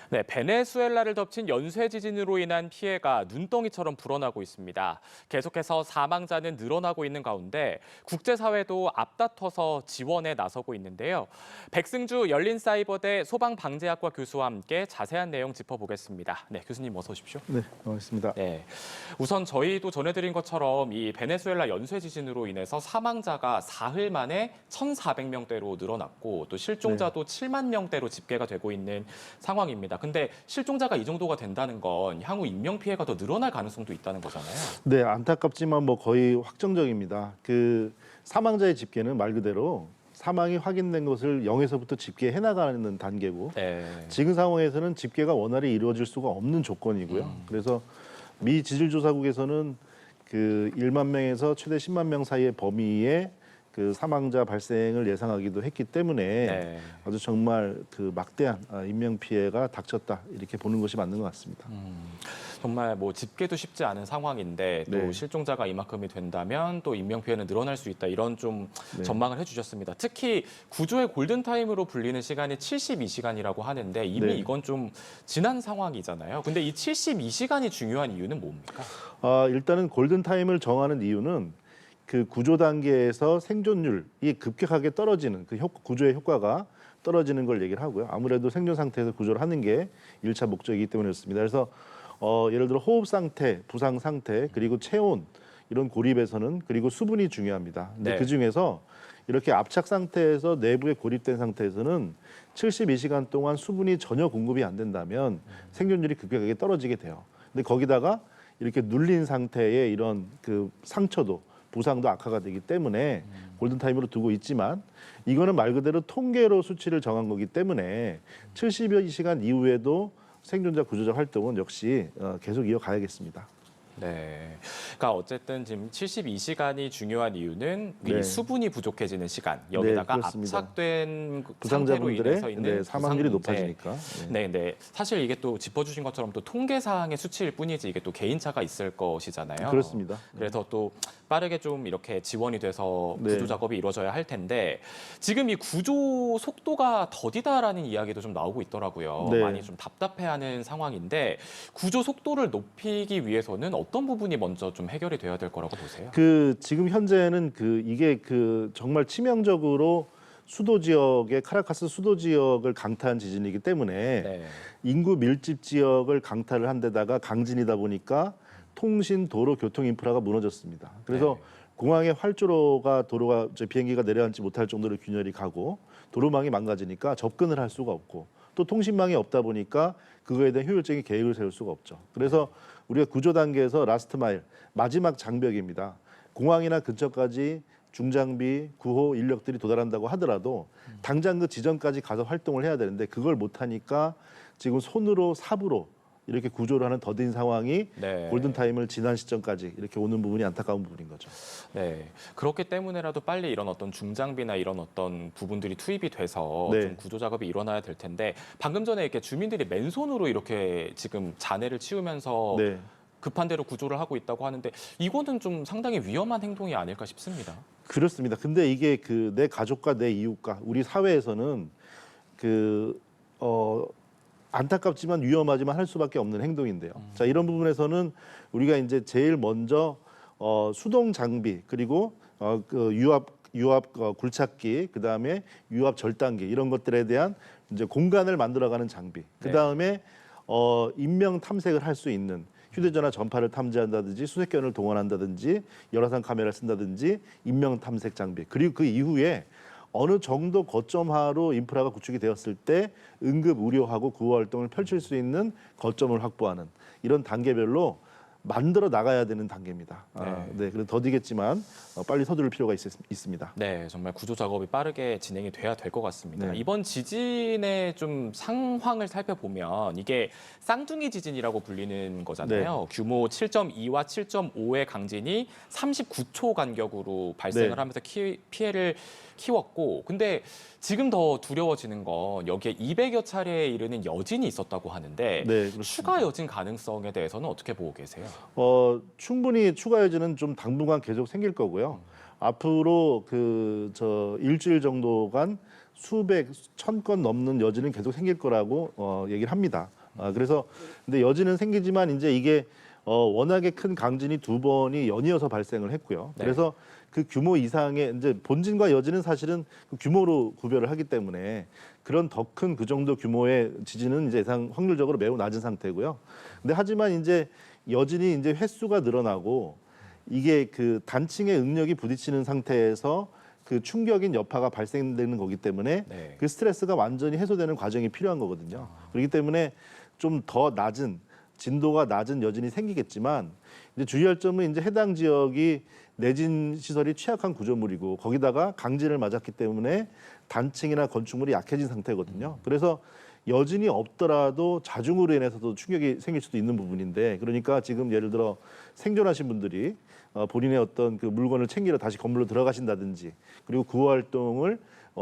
네, 베네수엘라를 덮친 연쇄 지진으로 인한 피해가 눈덩이처럼 불어나고 있습니다. 계속해서 사망자는 늘어나고 있는 가운데 국제사회도 앞다퉈서 지원에 나서고 있는데요. 백승주 열린사이버대 소방방재학과 교수와 함께 자세한 내용 짚어보겠습니다. 네, 교수님 어서 오십시오. 네, 반갑습니다. 네, 우선 저희도 전해드린 것처럼 이 베네수엘라 연쇄 지진으로 인해서 사망자가 사흘 만에 1,400명대로 늘어났고 또 실종자도 7만 명대로 집계가 되고 있는 상황입니다. 근데 실종자가 이 정도가 된다는 건 향후 인명 피해가 더 늘어날 가능성도 있다는 거잖아요. 네, 안타깝지만 뭐 거의 확정적입니다. 그 사망자의 집계는 말 그대로 사망이 확인된 것을 0에서부터 집계해 나가는 단계고 네. 지금 상황에서는 집계가 원활히 이루어질 수가 없는 조건이고요. 그래서 미 지질조사국에서는 그 1만 명에서 최대 10만 명 사이의 범위의 그 사망자 발생을 예상하기도 했기 때문에 네. 아주 정말 그 막대한 인명 피해가 닥쳤다 이렇게 보는 것이 맞는 것 같습니다. 정말 뭐 집계도 쉽지 않은 상황인데 또 네. 실종자가 이만큼이 된다면 또 인명 피해는 늘어날 수 있다 이런 좀 네. 전망을 해주셨습니다. 특히 구조의 골든 타임으로 불리는 시간이 72시간이라고 하는데 이미 네. 이건 좀 지난 상황이잖아요. 근데 이 72시간이 중요한 이유는 뭡니까? 일단은 골든 타임을 정하는 이유는 그 구조 단계에서 생존율이 급격하게 떨어지는 그 구조의 효과가 떨어지는 걸 얘기를 하고요. 아무래도 생존 상태에서 구조를 하는 게 1차 목적이기 때문이었습니다. 그래서 예를 들어 호흡 상태, 부상 상태, 그리고 체온 이런 고립에서는 그리고 수분이 중요합니다. 근데 네. 그 중에서 이렇게 압착 상태에서 내부에 고립된 상태에서는 72시간 동안 수분이 전혀 공급이 안 된다면 생존율이 급격하게 떨어지게 돼요. 근데 거기다가 이렇게 눌린 상태의 이런 그 상처도 부상도 악화가 되기 때문에 골든타임으로 두고 있지만 이거는 말 그대로 통계로 수치를 정한 거기 때문에 72시간 이후에도 생존자 구조자 활동은 역시 계속 이어가야겠습니다. 네. 그러니까 어쨌든 지금 72시간이 중요한 이유는 이 네. 수분이 부족해지는 시간, 여기다가 그렇습니다. 압착된 상태로 부상자분들의 인해서 있는 사망률이 부상 문제. 높아지니까. 네, 네. 사실 이게 또 짚어주신 것처럼 또 통계상의 수치일 뿐이지 이게 또 개인차가 있을 것이잖아요. 그렇습니다. 그래서 또 빠르게 좀 이렇게 지원이 돼서 구조 네. 작업이 이루어져야 할 텐데 지금 이 구조 속도가 더디다라는 이야기도 좀 나오고 있더라고요. 네. 많이 좀 답답해하는 상황인데 구조 속도를 높이기 위해서는 어떤 부분이 먼저 좀 해결이 돼야 될 거라고 보세요? 지금 현재는 이게 정말 치명적으로 수도 지역의 카라카스 수도 지역을 강타한 지진이기 때문에 네. 인구 밀집 지역을 강타를 한 데다가 강진이다 보니까 통신, 도로, 교통 인프라가 무너졌습니다. 그래서 네. 공항의 활주로가 도로가 비행기가 내려앉지 못할 정도로 균열이 가고 도로망이 망가지니까 접근을 할 수가 없고 또 통신망이 없다 보니까 그거에 대한 효율적인 계획을 세울 수가 없죠. 그래서 우리가 구조 단계에서 라스트 마일 마지막 장벽입니다. 공항이나 근처까지 중장비, 구호 인력들이 도달한다고 하더라도 당장 그 지점까지 가서 활동을 해야 되는데 그걸 못 하니까 지금 손으로 삽으로 이렇게 구조를 하는 더딘 상황이 네. 골든타임을 지난 시점까지 이렇게 오는 부분이 안타까운 부분인 거죠. 네. 그렇기 때문에라도 빨리 이런 어떤 중장비나 이런 어떤 부분들이 투입이 돼서 네. 좀 구조 작업이 일어나야 될 텐데 방금 전에 이렇게 주민들이 맨손으로 이렇게 지금 잔해를 치우면서 네. 급한 대로 구조를 하고 있다고 하는데 이거는 좀 상당히 위험한 행동이 아닐까 싶습니다. 그렇습니다. 근데 이게 내 가족과 내 이웃과 우리 사회에서는 안타깝지만 위험하지만 할 수밖에 없는 행동인데요. 자, 이런 부분에서는 우리가 이제 제일 먼저 수동 장비 그리고 유압 굴착기 그다음에 유압 절단기 이런 것들에 대한 이제 공간을 만들어가는 장비. 그다음에 인명 탐색을 할 수 있는 휴대전화 전파를 탐지한다든지 수색견을 동원한다든지 열화상 카메라를 쓴다든지 인명 탐색 장비. 그리고 그 이후에 어느 정도 거점화로 인프라가 구축이 되었을 때 응급 의료하고 구호 활동을 펼칠 수 있는 거점을 확보하는 이런 단계별로 만들어 나가야 되는 단계입니다. 그래서 더디겠지만 빨리 서두를 필요가 있습니다. 네, 정말 구조 작업이 빠르게 진행이 돼야 될 것 같습니다. 네. 이번 지진의 좀 상황을 살펴보면 이게 쌍둥이 지진이라고 불리는 거잖아요. 규모 7.2와 7.5의 강진이 39초 간격으로 발생을 네. 하면서 피해를 키웠고, 근데 지금 더 두려워지는 건 여기에 200여 차례에 이르는 여진이 있었다고 하는데 그렇습니다. 추가 여진 가능성에 대해서는 어떻게 보고 계세요? 충분히 추가 여진은 좀 당분간 계속 생길 거고요. 앞으로 일주일 정도간 수백, 1,000건 넘는 여진은 계속 생길 거라고 얘기를 합니다. 그래서 근데 여진은 생기지만 이제 이게 워낙에 큰 강진이 두 번이 연이어서 발생을 했고요. 네. 그래서 그 규모 이상의 이제 본진과 여진은 사실은 그 규모로 구별을 하기 때문에 그런 더 큰 그 정도 규모의 지진은 이제 예상 확률적으로 매우 낮은 상태고요. 근데 하지만 이제 여진이 이제 횟수가 늘어나고 이게 그 단층의 응력이 부딪히는 상태에서 그 충격인 여파가 발생되는 거기 때문에 네. 그 스트레스가 완전히 해소되는 과정이 필요한 거거든요. 그렇기 때문에 좀 더 낮은 진도가 낮은 여진이 생기겠지만 이제 주의할 점은 이제 해당 지역이 내진 시설이 취약한 구조물이고 거기다가 강진을 맞았기 때문에 단층이나 건축물이 약해진 상태거든요. 그래서 여진이 없더라도 자중으로 인해서도 충격이 생길 수도 있는 부분인데 그러니까 지금 예를 들어 생존하신 분들이 본인의 어떤 그 물건을 챙기러 다시 건물로 들어가신다든지 그리고 구호 활동을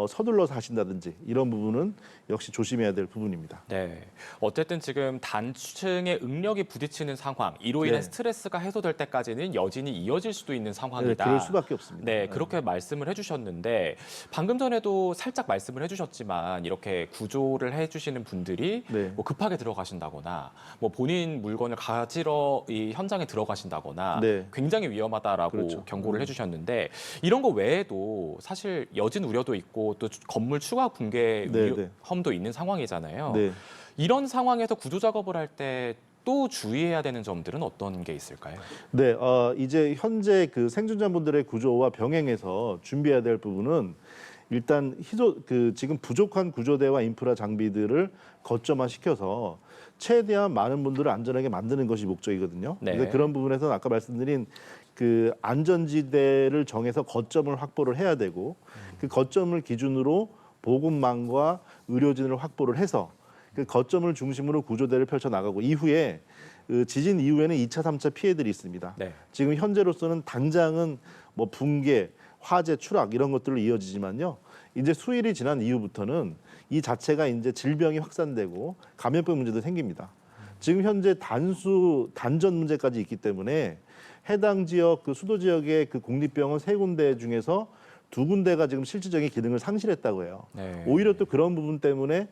서둘러서 하신다든지 이런 부분은 역시 조심해야 될 부분입니다. 네. 어쨌든 지금 단층의 응력이 부딪히는 상황, 이로 인한 네. 스트레스가 해소될 때까지는 여진이 이어질 수도 있는 네, 상황이다. 그럴 수밖에 없습니다. 네, 그렇게 말씀을 해주셨는데 방금 전에도 살짝 말씀을 해주셨지만 이렇게 구조를 해주시는 분들이 네. 뭐 급하게 들어가신다거나 뭐 본인 물건을 가지러 이 현장에 들어가신다거나 네. 굉장히 위험하다라고 그렇죠. 경고를 해주셨는데 이런 거 외에도 사실 여진 우려도 있고 또 건물 추가 붕괴 네, 위험도 있는 상황이잖아요. 네. 이런 상황에서 구조 작업을 할 때 또 주의해야 되는 점들은 어떤 게 있을까요? 네, 이제 현재 그 생존자분들의 구조와 병행해서 준비해야 될 부분은 일단 지금 부족한 구조대와 인프라 장비들을 거점화시켜서 최대한 많은 분들을 안전하게 만드는 것이 목적이거든요. 네. 그러니까 그런 부분에서 아까 말씀드린 그 안전지대를 정해서 거점을 확보를 해야 되고 그 거점을 기준으로 보급망과 의료진을 확보를 해서 그 거점을 중심으로 구조대를 펼쳐 나가고 이후에 그 지진 이후에는 2차, 3차 피해들이 있습니다. 네. 지금 현재로서는 당장은 뭐 붕괴, 화재, 추락 이런 것들로 이어지지만요. 이제 수일이 지난 이후부터는 이 자체가 이제 질병이 확산되고 감염병 문제도 생깁니다. 지금 현재 단전 문제까지 있기 때문에 해당 지역 그 수도 지역의 그 국립병원 3군데 중에서 2군데가 지금 실질적인 기능을 상실했다고 해요. 네. 오히려 또 그런 부분 때문에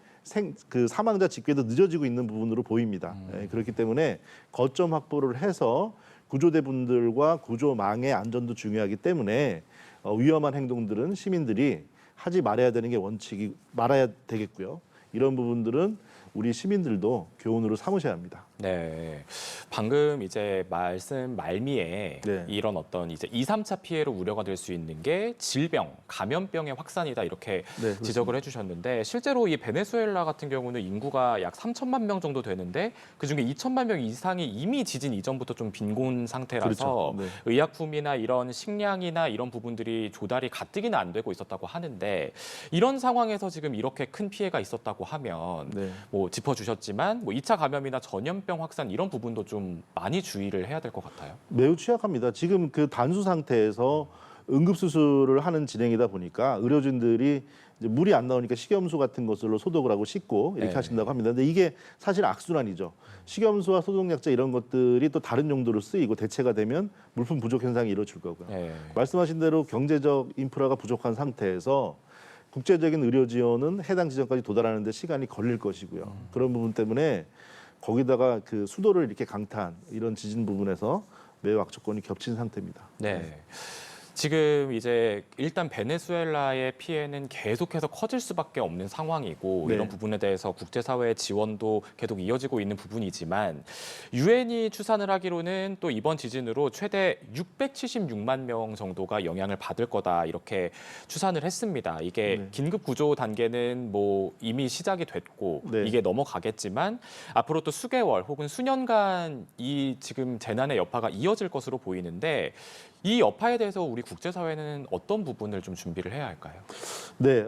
그 사망자 집계도 늦어지고 있는 부분으로 보입니다. 그렇기 때문에 거점 확보를 해서 구조대분들과 구조망의 안전도 중요하기 때문에 위험한 행동들은 시민들이 하지 말아야 되는 게 원칙이 말아야 되겠고요. 이런 부분들은 우리 시민들도 교훈으로 삼으셔야 합니다. 네. 방금 이제 말씀 말미에 네. 이런 어떤 이제 2, 3차 피해로 우려가 될 수 있는 게 질병, 감염병의 확산이다 이렇게 네, 지적을 해주셨는데 실제로 이 베네수엘라 같은 경우는 인구가 약 3천만 명 정도 되는데 그중에 2천만 명 이상이 이미 지진 이전부터 좀 빈곤 상태라서 그렇죠. 네. 의약품이나 이런 식량이나 이런 부분들이 조달이 가뜩이나 안 되고 있었다고 하는데 이런 상황에서 지금 이렇게 큰 피해가 있었다고 하면 네. 뭐 짚어주셨지만 뭐 2차 감염이나 전염병 확산 이런 부분도 좀 많이 주의를 해야 될 것 같아요. 매우 취약합니다. 지금 그 단수 상태에서 응급수술을 하는 진행이다 보니까 의료진들이 이제 물이 안 나오니까 식염수 같은 것으로 소독을 하고 씻고 이렇게 네. 하신다고 합니다. 근데 이게 사실 악순환이죠. 식염수와 소독약제 이런 것들이 또 다른 용도로 쓰이고 대체가 되면 물품 부족 현상이 이루어질 거고요. 네. 말씀하신 대로 경제적 인프라가 부족한 상태에서 국제적인 의료 지원은 해당 지점까지 도달하는 데 시간이 걸릴 것이고요. 그런 부분 때문에 거기다가 그 수도를 이렇게 강타한 이런 지진 부분에서 매우 악조건이 겹친 상태입니다. 네. 지금 이제 일단 베네수엘라의 피해는 계속해서 커질 수밖에 없는 상황이고 네. 이런 부분에 대해서 국제사회의 지원도 계속 이어지고 있는 부분이지만 유엔이 추산을 하기로는 또 이번 지진으로 최대 676만 명 정도가 영향을 받을 거다 이렇게 추산을 했습니다. 이게 네. 긴급 구조 단계는 뭐 이미 시작이 됐고 네. 이게 넘어가겠지만 앞으로 또 수개월 혹은 수년간 이 지금 재난의 여파가 이어질 것으로 보이는데 이 여파에 대해서 우리 국제사회는 어떤 부분을 좀 준비를 해야 할까요? 네,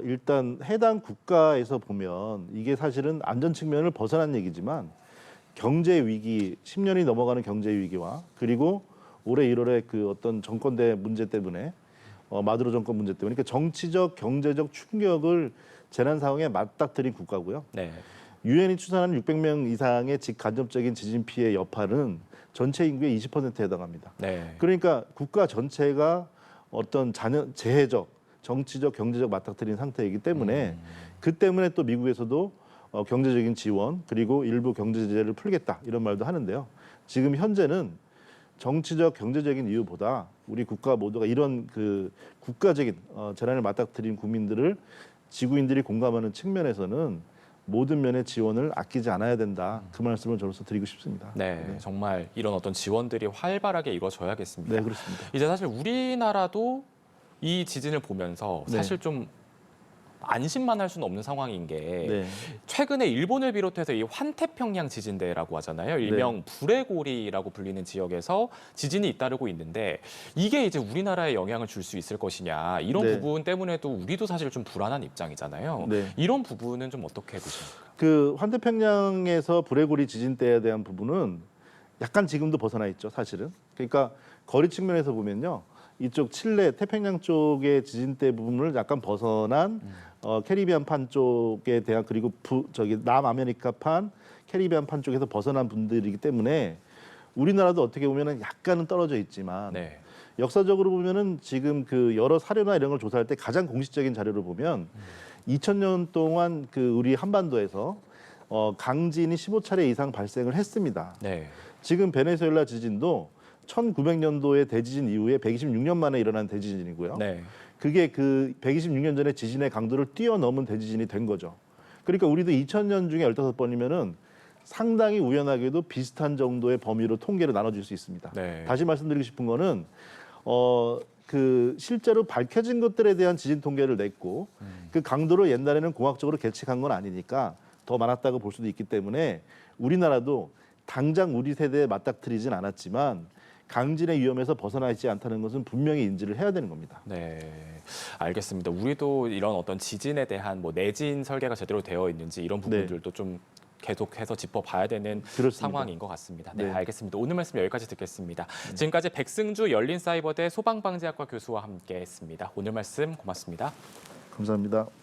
일단 해당 국가에서 보면 이게 사실은 안전 측면을 벗어난 얘기지만 경제 위기, 10년이 넘어가는 경제 위기와 그리고 올해 1월에 그 어떤 정권대 문제 때문에 마두로 정권 문제 때문에 그러니까 정치적, 경제적 충격을 재난 상황에 맞닥뜨린 국가고요. 네. 유엔이 추산하는 600명 이상의 직간접적인 지진 피해 여파는 전체 인구의 20%에 해당합니다. 네. 그러니까 국가 전체가 어떤 재해적, 정치적, 경제적 맞닥뜨린 상태이기 때문에 그 때문에 또 미국에서도 경제적인 지원 그리고 일부 경제 제재를 풀겠다 이런 말도 하는데요. 지금 현재는 정치적 경제적인 이유보다 우리 국가 모두가 이런 그 국가적인 재난을 맞닥뜨린 국민들을 지구인들이 공감하는 측면에서는 모든 면의 지원을 아끼지 않아야 된다. 그 말씀을 저로서 드리고 싶습니다. 네, 정말 이런 어떤 지원들이 활발하게 이루어져야겠습니다. 네, 그렇습니다. 이제 사실 우리나라도 이 지진을 보면서 네. 사실 좀 안심만 할 수는 없는 상황인 게 네. 최근에 일본을 비롯해서 이 환태평양 지진대라고 하잖아요. 일명 불의 고리라고 불리는 지역에서 지진이 잇따르고 있는데 이게 이제 우리나라에 영향을 줄 수 있을 것이냐 이런 네. 부분 때문에도 우리도 사실 좀 불안한 입장이잖아요. 네. 이런 부분은 좀 어떻게 보십니까? 그 환태평양에서 불의고리 지진대에 대한 부분은 약간 지금도 벗어나 있죠, 사실은. 그러니까 거리 측면에서 보면요. 이쪽 칠레 태평양 쪽의 지진대 부분을 약간 벗어난 캐리비안판 쪽에 대한 그리고 남아메리카판 캐리비안판 쪽에서 벗어난 분들이기 때문에 우리나라도 어떻게 보면은 약간은 떨어져 있지만 네. 역사적으로 보면은 지금 그 여러 사료나 이런 걸 조사할 때 가장 공식적인 자료를 보면 2000년 동안 그 우리 한반도에서 강진이 15차례 이상 발생을 했습니다. 네. 지금 베네수엘라 지진도 1900년도에 대지진 이후에 126년 만에 일어난 대지진이고요. 네. 그게 그 126년 전에 지진의 강도를 뛰어넘은 대지진이 된 거죠. 그러니까 우리도 2000년 중에 15번이면은 상당히 우연하게도 비슷한 정도의 범위로 통계를 나눠줄 수 있습니다. 네. 다시 말씀드리고 싶은 거는 그 실제로 밝혀진 것들에 대한 지진 통계를 냈고 그 강도를 옛날에는 공학적으로 계측한 건 아니니까 더 많았다고 볼 수도 있기 때문에 우리나라도 당장 우리 세대에 맞닥뜨리진 않았지만 강진의 위험에서 벗어나 있지 않다는 것은 분명히 인지를 해야 되는 겁니다. 네, 알겠습니다. 우리도 이런 어떤 지진에 대한 뭐 내진 설계가 제대로 되어 있는지 이런 부분들도 좀 계속해서 짚어봐야 되는 그렇습니다. 상황인 것 같습니다. 네, 네. 알겠습니다. 오늘 말씀 여기까지 듣겠습니다. 지금까지 백승주 열린사이버대 소방방재학과 교수와 함께했습니다. 오늘 말씀 고맙습니다. 감사합니다.